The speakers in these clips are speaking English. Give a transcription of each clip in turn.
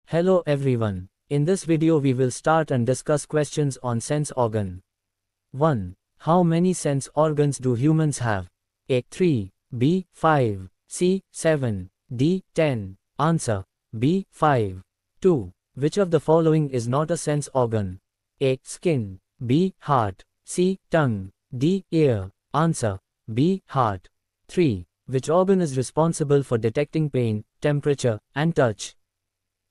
Hello everyone. In this video we will start and discuss questions on sense organ. 1. How many sense organs do humans have? A. 3, B. 5, C. 7, D. 10. Answer. B. 5. 2. Which of the following is not a sense organ? A. Skin, B. Heart, C. Tongue, D. Ear. Answer. B. Heart. 3. Which organ is responsible for detecting pain, temperature, and touch?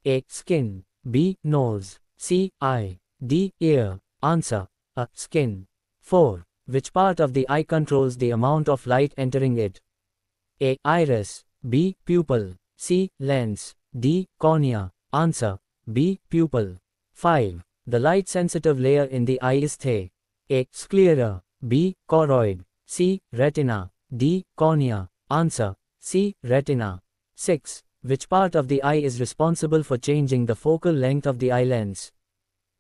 A. Skin, B. Nose, C. Eye, D. Ear. Answer. A. Skin. 4. Which part of the eye controls the amount of light entering it? A. Iris, B. Pupil, C. Lens, D. Cornea. Answer. B. Pupil. 5. The light-sensitive layer in the eye is thick. A. Sclera, B. Choroid, C. Retina, D. Cornea. Answer. C. Retina. 6. Which part of the eye is responsible for changing the focal length of the eye lens?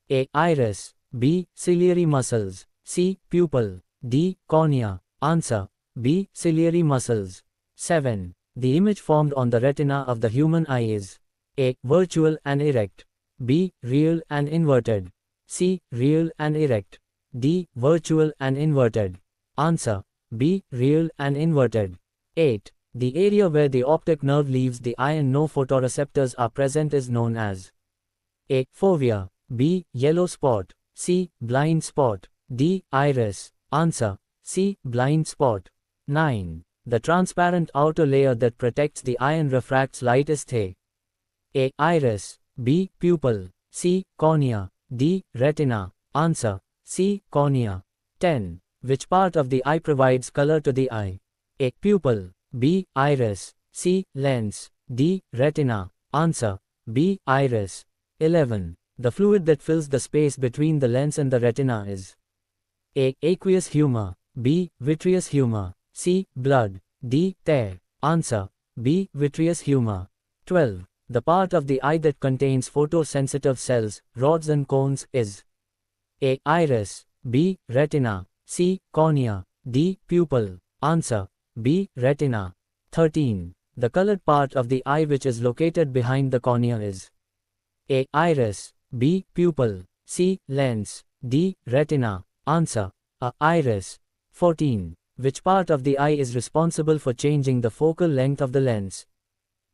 A. Iris, B. Ciliary muscles, C. Pupil, D. Cornea. Answer. B. Ciliary muscles. 7. The image formed on the retina of the human eye is A. Virtual and erect, B. Real and inverted, C. Real and erect, D. Virtual and inverted. Answer. B. Real and inverted. 8. The area where the optic nerve leaves the eye and no photoreceptors are present is known as A. Fovea, B. Yellow spot, C. Blind spot, D. Iris. Answer. C. Blind spot. 9. The transparent outer layer that protects the eye and refracts light is thick. A. Iris, B. Pupil, C. Cornea, D. Retina. Answer. C. Cornea. 10. Which part of the eye provides color to the eye? A. Pupil, B. Iris, C. Lens, D. Retina. Answer. B. Iris. 11. The fluid that fills the space between the lens and the retina is A. Aqueous humor, B. Vitreous humor, C. Blood, D. Tear. Answer. B. Vitreous humor. 12. The part of the eye that contains photosensitive cells, rods and cones is A. Iris, B. Retina, C. Cornea, D. Pupil. Answer. B. Retina. 13. The colored part of the eye which is located behind the cornea is A. Iris, B. Pupil, C. Lens, D. Retina. Answer. A. Iris. 14. Which part of the eye is responsible for changing the focal length of the lens?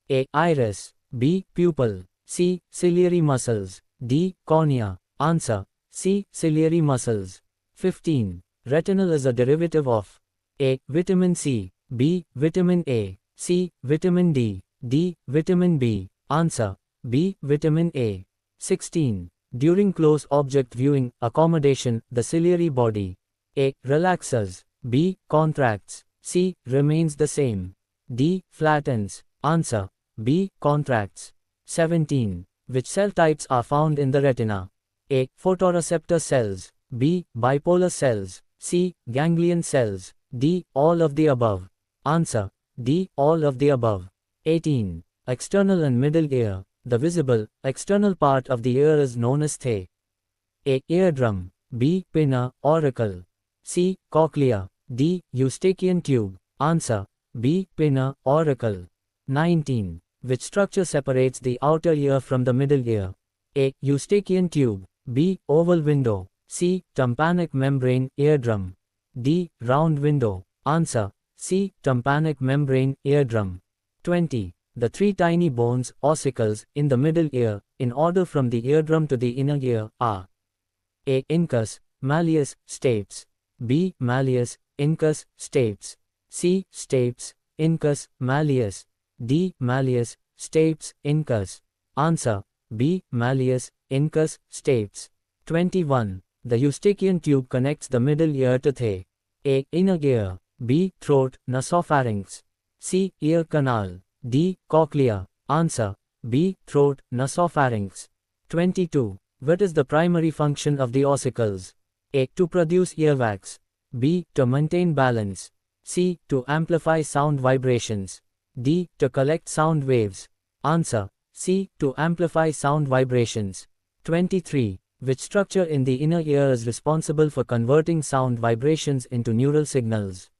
A. Iris, B. Pupil, C. Ciliary muscles, D. Cornea. Answer. C. Ciliary muscles. 15. Retinal is a derivative of A. Vitamin C, B. Vitamin A, C. Vitamin D, D. Vitamin B. Answer. B. Vitamin A. 16. During close object viewing, accommodation, the ciliary body A. Relaxes, B. Contracts, C. Remains the same, D. Flattens. Answer. B. Contracts. 17. Which cell types are found in the retina? A. Photoreceptor cells, B. Bipolar cells, C. Ganglion cells, D. All of the above. Answer. D. All of the above. 18. External and middle ear. The visible, external part of the ear is known as the A. Eardrum, B. Pinna, auricle, C. Cochlea, D. Eustachian tube. Answer. B. Pinna, auricle. 19. Which structure separates the outer ear from the middle ear? A. Eustachian tube, B. Oval window, C. Tympanic membrane, eardrum, D. Round window. Answer. C. Tympanic membrane, eardrum. 20. The three tiny bones, ossicles, in the middle ear, in order from the eardrum to the inner ear, are A. Incus, malleus, stapes, B. Malleus, incus, stapes, C. Stapes, incus, malleus, D. Malleus, stapes, incus. Answer. B. Malleus, incus, stapes. 21. The Eustachian tube connects the middle ear to the A. Inner ear, B. Throat, nasopharynx, C. Ear canal, D. Cochlea. Answer. B. Throat, nasopharynx. 22. What is the primary function of the ossicles? A. To produce earwax, B. To maintain balance, C. To amplify sound vibrations, D. To collect sound waves. Answer. C. To amplify sound vibrations. 23. Which structure in the inner ear is responsible for converting sound vibrations into neural signals?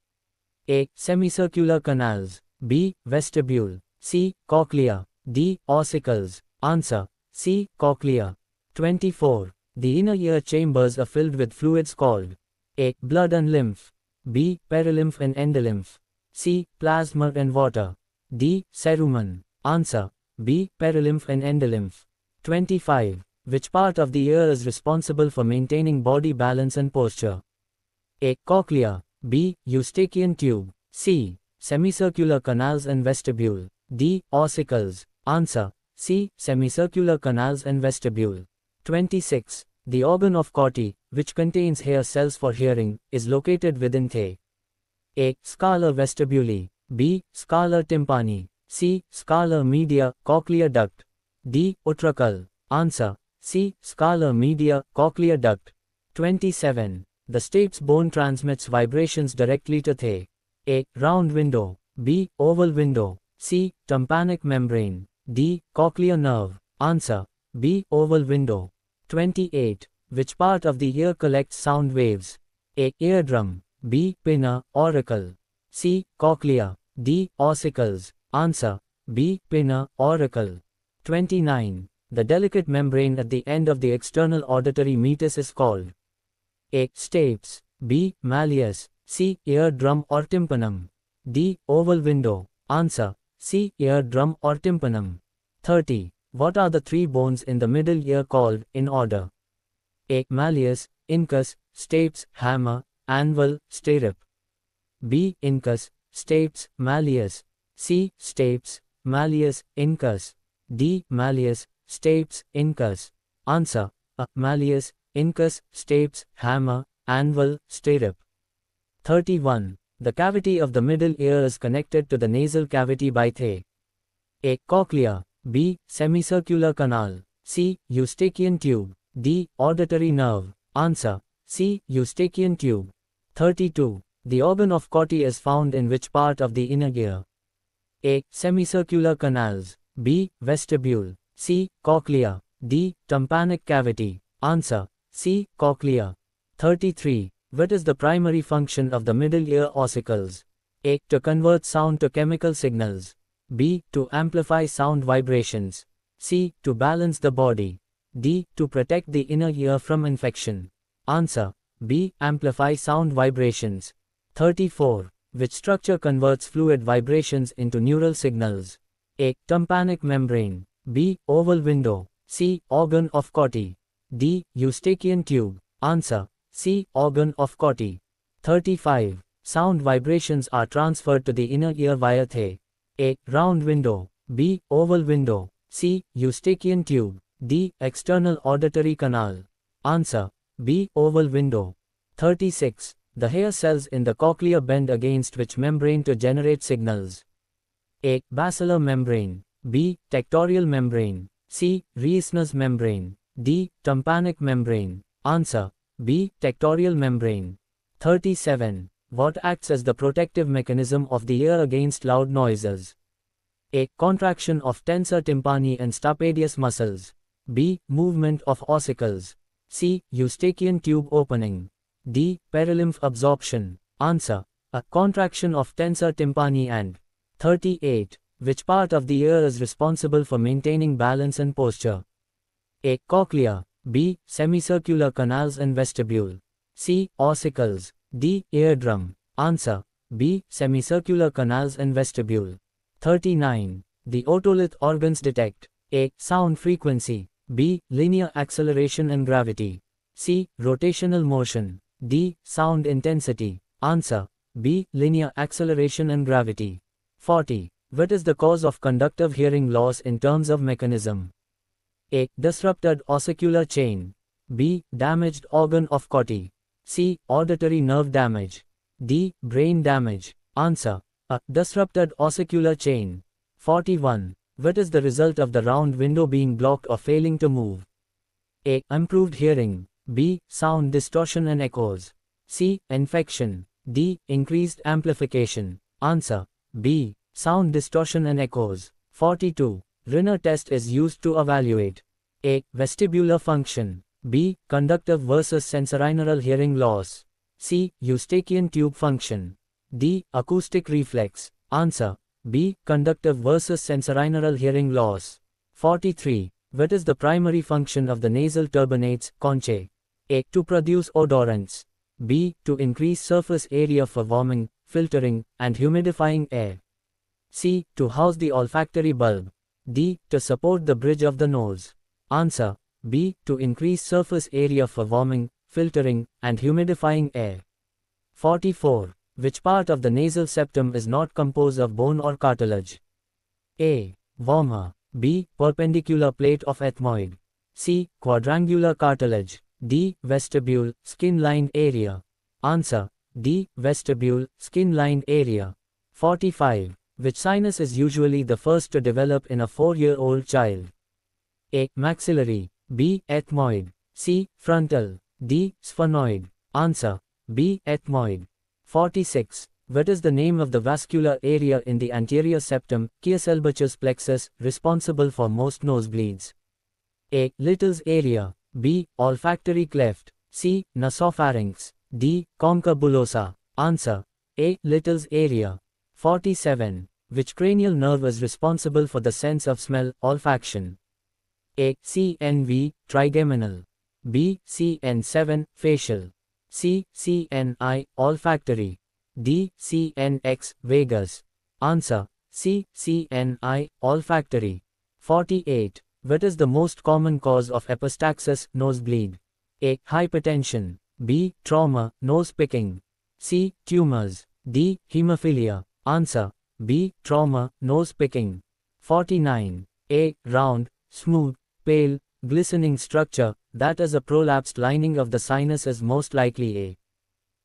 A. Semicircular canals, B. Vestibule, C. Cochlea, D. Ossicles. Answer. C. Cochlea. 24. The inner ear chambers are filled with fluids called A. Blood and lymph. B. Perilymph and endolymph. C. Plasma and water. D. Cerumen. Answer. B. Perilymph and endolymph. 25. Which part of the ear is responsible for maintaining body balance and posture? A. Cochlea. B. Eustachian tube. C. Semicircular canals and vestibule. D. Ossicles. Answer. C. Semicircular canals and vestibule. 26. The organ of Corti, which contains hair cells for hearing, is located within the A. Scala vestibuli. B. Scala tympani. C. Scala media, cochlear duct. D. Utracle. Answer. C. Scala media, cochlear duct. 27. The stapes bone transmits vibrations directly to the A. Round window. B. Oval window. C. Tympanic membrane. D. Cochlear nerve. Answer. B. Oval window. 28. Which part of the ear collects sound waves? A. Eardrum. B. Pinna, auricle. C. Cochlea. D. Ossicles. Answer. B. Pinna, auricle. 29. The delicate membrane at the end of the external auditory meatus is called A. Stapes. B. Malleus. C. Eardrum or tympanum. D. Oval window. Answer. C. Eardrum or tympanum. 30. What are the three bones in the middle ear called, in order? A. Malleus, incus, stapes, hammer, anvil, stirrup. B. Incus, stapes, malleus. C. Stapes, malleus, incus. D. Malleus, stapes, incus. Answer. A. Malleus, incus, stapes, hammer, anvil, stirrup. 31. The cavity of the middle ear is connected to the nasal cavity by the A. Cochlea. B. Semicircular canal. C. Eustachian tube. D. Auditory nerve. Answer. C. Eustachian tube. 32. The organ of Corti is found in which part of the inner ear? A. Semicircular canals. B. Vestibule. C. Cochlea. D. Tympanic cavity. Answer. C. Cochlea. 33. What is the primary function of the middle ear ossicles? A. To convert sound to chemical signals. B. To amplify sound vibrations. C. To balance the body. D. To protect the inner ear from infection. Answer. B. Amplify sound vibrations. 34. Which structure converts fluid vibrations into neural signals? A. Tympanic membrane. B. Oval window. C. Organ of Corti. D. Eustachian tube. Answer. C. Organ of Corti. 35. Sound vibrations are transferred to the inner ear via the A. Round window. B. Oval window. C. Eustachian tube. D. External auditory canal. Answer. B. Oval window. 36. The hair cells in the cochlea bend against which membrane to generate signals? A. Basilar membrane. B. Tectorial membrane. C. Reisner's membrane. D. Tympanic membrane. Answer. B. Tectorial membrane. 37. What acts as the protective mechanism of the ear against loud noises? A. Contraction of tensor tympani and stapedius muscles. B. Movement of ossicles. C. Eustachian tube opening. D. Perilymph absorption. Answer. A. Contraction of tensor tympani and 38. Which part of the ear is responsible for maintaining balance and posture? A. Cochlea. B. Semicircular canals and vestibule. C. Ossicles. D. Eardrum. Answer. B. Semicircular canals and vestibule. 39. The otolith organs detect A. Sound frequency. B. Linear acceleration and gravity. C. Rotational motion. D. Sound intensity. Answer. B. Linear acceleration and gravity. 40. What is the cause of conductive hearing loss in terms of mechanism? A. Disrupted ossicular chain. B. Damaged organ of Corti. C. Auditory nerve damage. D. Brain damage. Answer. A. Disrupted ossicular chain. 41. What is the result of the round window being blocked or failing to move? A. Improved hearing. B. Sound distortion and echoes. C. Infection. D. Increased amplification. Answer. B. Sound distortion and echoes. 42. Rinner test is used to evaluate A. Vestibular function. B. Conductive versus sensorineural hearing loss. C. Eustachian tube function. D. Acoustic reflex. Answer. B. Conductive versus sensorineural hearing loss. 43. What is the primary function of the nasal turbinates, conchae? A. To produce odorants. B. To increase surface area for warming, filtering, and humidifying air. C. To house the olfactory bulb. D. To support the bridge of the nose. Answer. B. To increase surface area for warming, filtering, and humidifying air. 44. Which part of the nasal septum is not composed of bone or cartilage? A. Vomer. B. Perpendicular plate of ethmoid. C. Quadrangular cartilage. D. Vestibule, skin-lined area. Answer. D. Vestibule, skin-lined area. 45. Which sinus is usually the first to develop in a 4-year-old child? A. Maxillary. B. Ethmoid. C. Frontal. D. Sphenoid. Answer. B. Ethmoid. 46. What is the name of the vascular area in the anterior septum, Chiaselbachus plexus, responsible for most nosebleeds? A. Little's area. B. Olfactory cleft. C. Nasopharynx. D. Concha bullosa. Answer. A. Little's area. 47. Which cranial nerve is responsible for the sense of smell, olfaction? A. CNV, trigeminal. B. CN7, facial. C. CNI, olfactory. D. CNX, vagus. Answer. C. CNI, olfactory. 48. What is the most common cause of epistaxis, nosebleed? A. Hypertension. B. Trauma, nose picking. C. Tumors. D. Hemophilia. Answer. B. Trauma, nose picking. 49. A. Round, smooth, pale, glistening structure, that is a prolapsed lining of the sinus is most likely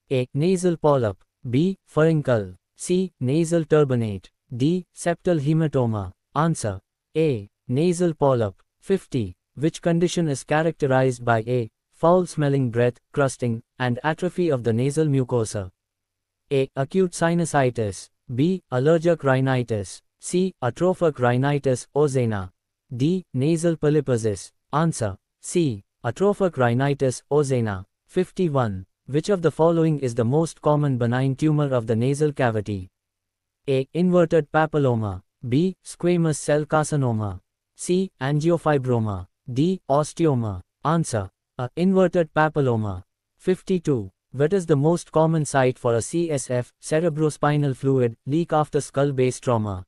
A. Nasal polyp. B. Furuncle. C. Nasal turbinate. D. Septal hematoma. Answer. A. Nasal polyp. 50. Which condition is characterized by A. Foul-smelling breath, crusting, and atrophy of the nasal mucosa? A. Acute sinusitis. B. Allergic rhinitis. C. Atrophic rhinitis, ozena. D. Nasal polyposis. Answer. C. Atrophic rhinitis, ozena. 51. Which of the following is the most common benign tumor of the nasal cavity? A. Inverted papilloma. B. Squamous cell carcinoma. C. Angiofibroma. D. Osteoma. Answer. A. Inverted papilloma. 52. What is the most common site for a CSF, cerebrospinal fluid, leak after skull-base trauma?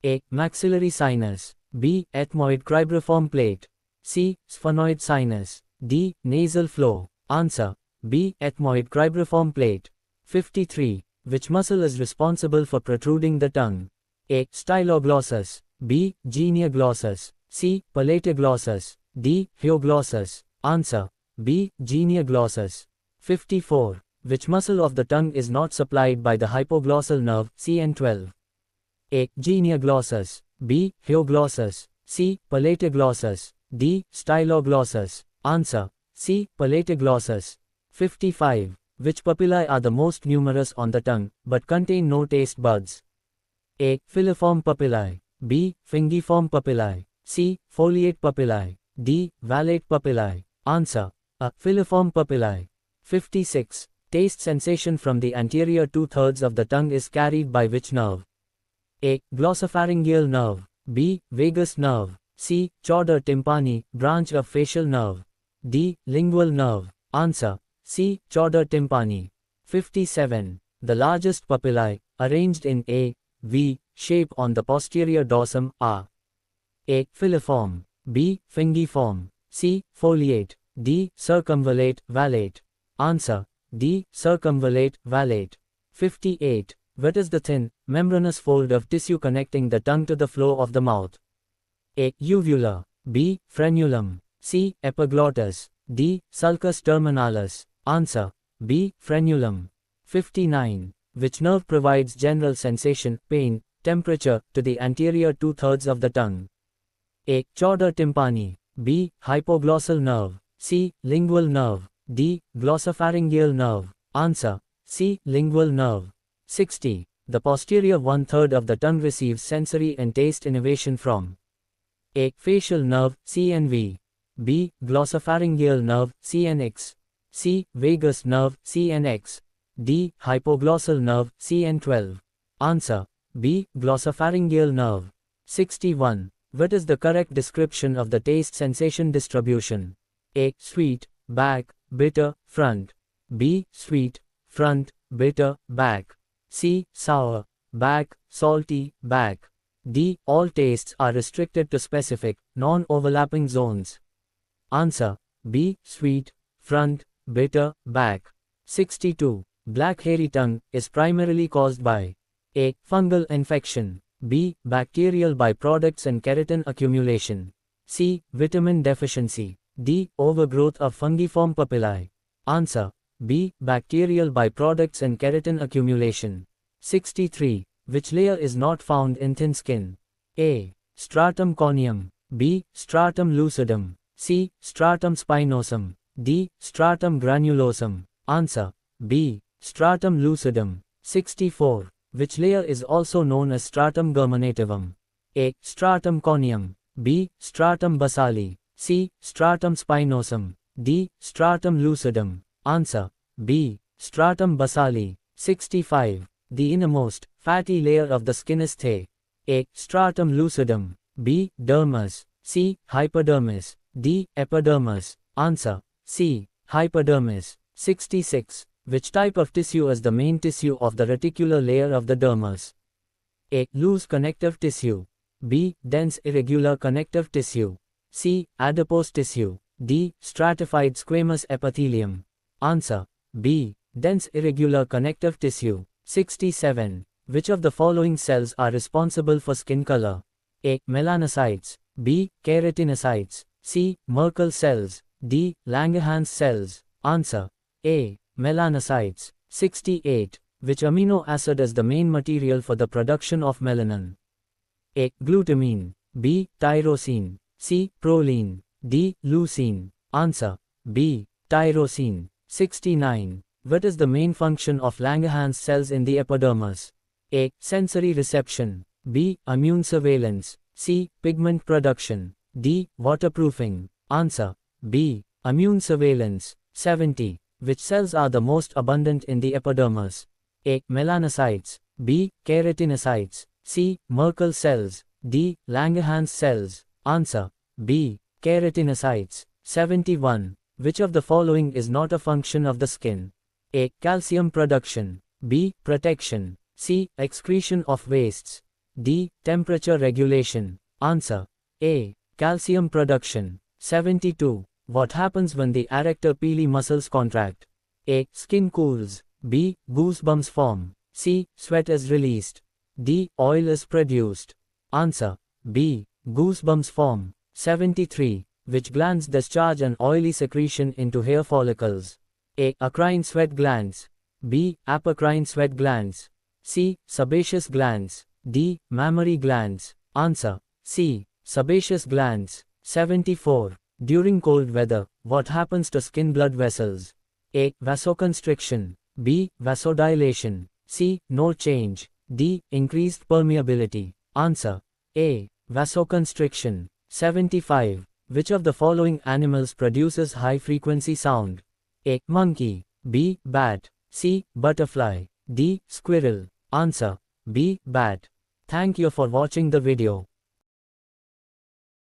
A. Maxillary sinus. B. Ethmoid cribriform plate. C. Sphenoid sinus. D. Nasal flow. Answer. B. Ethmoid cribriform plate. 53. Which muscle is responsible for protruding the tongue? A. Styloglossus. B. Genioglossus. C. Palatoglossus. D. Hyoglossus. Answer. B. Genioglossus. 54. Which muscle of the tongue is not supplied by the hypoglossal nerve, CN12? A. Genioglossus. B. Hyoglossus. C. Palatoglossus. D. Styloglossus. Answer. C. Palatoglossus. 55. Which papillae are the most numerous on the tongue, but contain no taste buds? A. Filiform papillae. B. Fingiform papillae. C. Foliate papillae. D. Valate papillae. Answer. A. Filiform papillae. 56. Taste sensation from the anterior 2/3 of the tongue is carried by which nerve? A. Glossopharyngeal nerve. B. Vagus nerve. C. Chauder tympani, branch of facial nerve. D. Lingual nerve. Answer. C. Chauder tympani. 57. The largest papillae, arranged in A, V shape on the posterior dorsum, are A. Filiform. B. Fingiform. C. Foliate. D. Circumvallate, valate. Answer. D. Circumvallate, valate. 58. What is the thin, membranous fold of tissue connecting the tongue to the floor of the mouth? A. Uvula. B. Frenulum. C. Epiglottis. D. Sulcus terminalis. Answer. B. Frenulum. 59. Which nerve provides general sensation, pain, temperature, to the anterior 2/3 of the tongue? A. Chauder tympani. B. Hypoglossal nerve. C. Lingual nerve. D. Glossopharyngeal nerve. Answer. C. Lingual nerve. 60. The posterior 1/3 of the tongue receives sensory and taste innervation from A. Facial nerve, CNV. B. Glossopharyngeal nerve, CNX. C. Vagus nerve, CNX. D. Hypoglossal nerve, CN12. Answer. B. Glossopharyngeal nerve. 61. What is the correct description of the taste sensation distribution? A. Sweet, back, bitter, front. B. Sweet, front, bitter, back. C. Sour, back, salty, back. D. All tastes are restricted to specific, non-overlapping zones. Answer. B. Sweet, front, bitter, back. 62. Black hairy tongue is primarily caused by A. Fungal infection. B. Bacterial byproducts and keratin accumulation. C. Vitamin deficiency. D. Overgrowth of fungiform papillae. Answer. B. Bacterial byproducts and keratin accumulation. 63. Which layer is not found in thin skin? A. Stratum corneum. B. Stratum lucidum. C. Stratum spinosum. D. Stratum granulosum. Answer. B. Stratum lucidum. 64. Which layer is also known as stratum germinativum? A. Stratum corneum. B. Stratum basale. C. Stratum spinosum. D. Stratum lucidum. Answer. B. Stratum basale. 65. The innermost, fatty layer of the skin is thick. A. Stratum lucidum. B. Dermis. C. Hypodermis. D. Epidermis. Answer. C. Hypodermis. 66. Which type of tissue is the main tissue of the reticular layer of the dermis? A. Loose connective tissue. B. Dense irregular connective tissue. C. Adipose tissue. D. Stratified squamous epithelium. Answer. B. Dense irregular connective tissue. 67. Which of the following cells are responsible for skin color? A. Melanocytes. B. Keratinocytes. C. Merkel cells. D. Langerhans cells. Answer. A. Melanocytes. 68. Which amino acid is the main material for the production of melanin? A. Glutamine. B. Tyrosine. C. Proline. D. Leucine. Answer. B. Tyrosine. 69. What is the main function of Langerhans cells in the epidermis? A. Sensory reception. B. Immune surveillance. C. Pigment production. D. Waterproofing. Answer. B. Immune surveillance. 70. Which cells are the most abundant in the epidermis? A. Melanocytes. B. Keratinocytes. C. Merkel cells. D. Langerhans cells. Answer. B. Keratinocytes. 71. Which of the following is not a function of the skin? A. Calcium production. B. Protection. C. Excretion of wastes. D. Temperature regulation. Answer. A. Calcium production. 72. What happens when the arrector pili muscles contract? A. Skin cools. B. Goosebumps form. C. Sweat is released. D. Oil is produced. Answer. B. Goosebumps form. 73. Which glands discharge an oily secretion into hair follicles? A. Acrine sweat glands. B. Apocrine sweat glands. C. Sebaceous glands. D. Mammary glands. Answer. C. Sebaceous glands. 74. During cold weather, what happens to skin blood vessels? A. Vasoconstriction. B. Vasodilation. C. No change. D. Increased permeability. Answer. A. Vasoconstriction. 75. Which of the following animals produces high-frequency sound? A. Monkey. B. Bat. C. Butterfly. D. Squirrel. Answer. B. Bat. Thank you for watching the video.